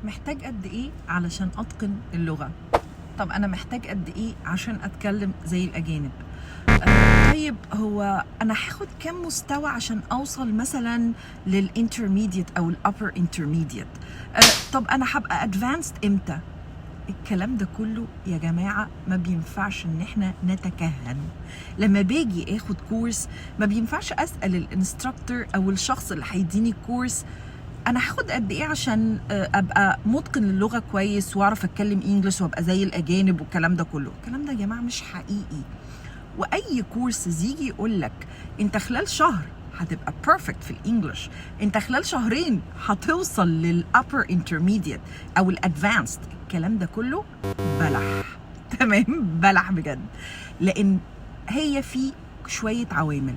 محتاج قد ايه علشان اتقن اللغة؟ طب انا محتاج قد ايه عشان اتكلم زي الاجانب؟ طيب هو انا هاخد كام مستوى عشان اوصل مثلا للانترميديت او الابر انترميديت؟ طب انا هبقى ادفانسد امتى؟ الكلام ده كله يا جماعة ما بينفعش ان احنا نتكهن. لما باجي اخد كورس ما بينفعش اسأل الانستراكتور او الشخص اللي هيديني الكورس انا هاخد قد ايه عشان ابقى متقن اللغة كويس واعرف اتكلم انجلش وابقى زي الاجانب والكلام ده كله. الكلام ده يا جماعة مش حقيقي. واي كورس يجي يقول لك انت خلال شهر هتبقى بيرفكت في الانجليش، انت خلال شهرين هتوصل للابر انترميديت او الادفانسد، الكلام ده كله بلح. تمام، بلح بجد. لان هي في شويه عوامل.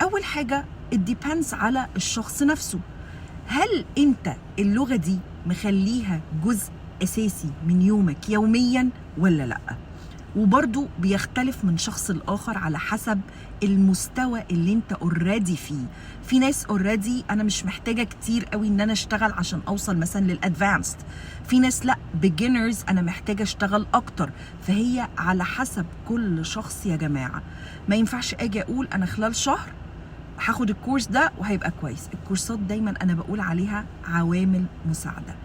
اول حاجه الديبندز على الشخص نفسه. هل انت اللغه دي مخليها جزء اساسي من يومك يوميا ولا لا؟ وبرضو بيختلف من شخص لآخر على حسب المستوى اللي انت اوريدي فيه. في ناس اوريدي انا مش محتاجة كتير قوي ان انا اشتغل عشان اوصل مثلا للادفانسد، في ناس لا بيجنرز انا محتاجة اشتغل اكتر. فهي على حسب كل شخص يا جماعة. ما ينفعش اجي اقول انا خلال شهر هاخد الكورس ده وهيبقى كويس. الكورسات دايما انا بقول عليها عوامل مساعدة.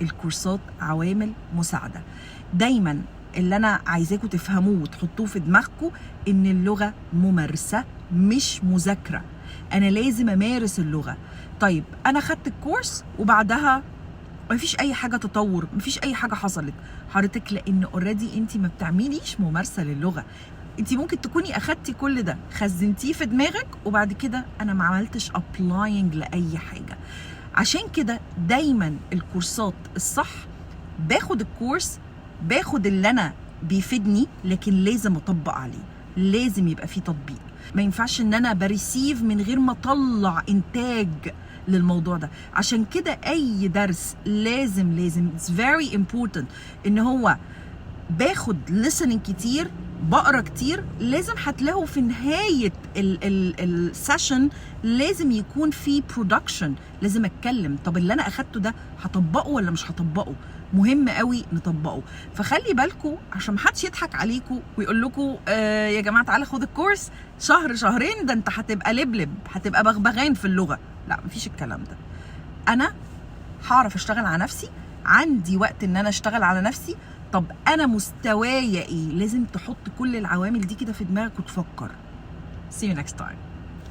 الكورسات عوامل مساعدة. دايما اللي انا عايزاكم تفهموه وتحطوه في دماغكم ان اللغة ممارسة مش مذاكرة. انا لازم امارس اللغة. طيب انا خدت الكورس وبعدها مفيش اي حاجة تطور، مفيش اي حاجة حصلت حضرتك، لان اوريدي انت ما بتعمليش ممارسة للغة. انت ممكن تكوني اخدتي كل ده خزنتيه في دماغك وبعد كده انا ما عملتش ابلاينج لاي حاجة. عشان كده دايما الكورسات الصح باخد الكورس، باخد اللي انا بيفيدني، لكن لازم اطبق عليه، لازم يبقى فيه تطبيق. ما ينفعش ان انا بريسيف من غير ما اطلع انتاج للموضوع ده. عشان كده اي درس لازم it's very important ان هو باخد listening كتير، بقرا كتير. لازم هتلاقوا في نهايه السيشن لازم يكون في برودكشن، لازم اتكلم طب اللي انا اخدته ده هطبقه ولا مش هطبقه. مهم قوي نطبقه. فخلي بالكم عشان محدش يضحك عليكم ويقول لكم يا جماعه تعالى خد الكورس شهر شهرين ده انت هتبقى لبلب، هتبقى بغبغان في اللغه. لا، مفيش الكلام ده. انا هعرف اشتغل على نفسي، عندي وقت ان انا اشتغل على نفسي. طب انا مستوايا ايه؟ لازم تحط كل العوامل دي كده في دماغك وتفكر. See you next time.